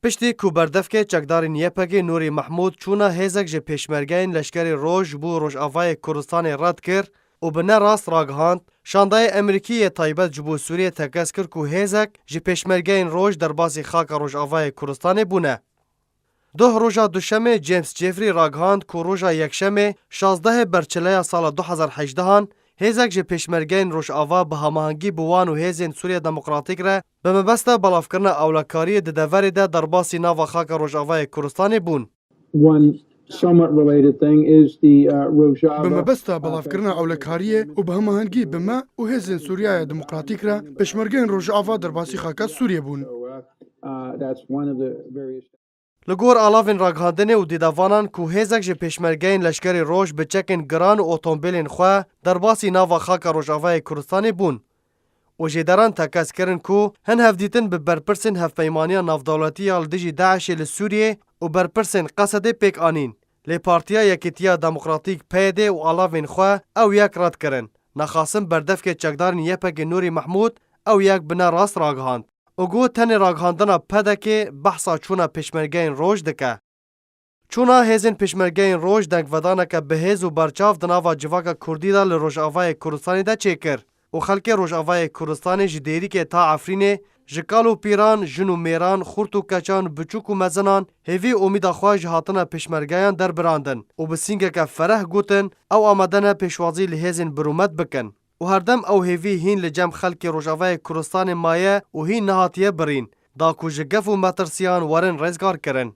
پشتی کو بردفکه چکداری نیپگی نوری محمود چونا هیزک جه پیشمرگین لشکری روژ بو روژاوای کردستان رد کرد و بنا راست راگهاند شاندای امریکی تایبت جبو سوریه تکس کرد که هیزک جه پیشمرگین روژ در باسی خاک روژاوای کردستان بونه. ده روژا دوشمه جیمز جیفری راگهاند که روژا یکشمه 16 برچلای سال 2018 هیزک جه پیشمرگین روژاوا به هماهنگی بوان و هیزین سوریه دموکراتیک را به مبسته بلاف کرن اولکاری ددوری ده در باسی ناو خاک روژاوای کردستان بون. به مبسته بلاف کرن اولکاری و به هماهنگی بما و هیزین سوریه دموکراتیک را پیشمرگین روژاوا در باسی خاک سوریه بون. لگور آلاوین راگهاندنه و دیدوانان که هیزک جه پیشمرگین لشکری روژ بچکن گران و اوتومبیلین خواه در باسی ناو خاک روژاوای کردستان بون. و جیدران تکس کرن که هن هفدیتن به برپرسن هفپیمانی نافدولتی الدجی داعش لسوریه و برپرسن قصد پیک آنین. لی پارتیا یکیتیا دموکراتیک پیده و آلاوین خواه او یک رد کرن. نخاسم بردفک چکدارن یپک نوری محمود او یک بنا راست راگهاند. او گو تن راگهاندنا پدکه بحثا چونا پیشمرگین روژ دکه. چونا هیزین پیشمرگین روژ دنگ ودانکه به هیز و برچاف دناوا جواکا کردی دا لروژاوای کردستانی دا چیکر. و خلک روژاوای کردستان جدیری که تا عفرینه جکال و پیران، جن و میران، خورت و کچان، بچوک و مزنان هیوی امید خواه جهاتنا پیشمرگیان در براندن و بسینگه که فرح گوتن او آمدن پیشوازی لهیزین برومت بکن. و هردم او هیوی هین لجم خلک روژاوای کردستان مایه و هین نهاتیه برین دا کو جگف و مترسیان ورن رزگار کرن.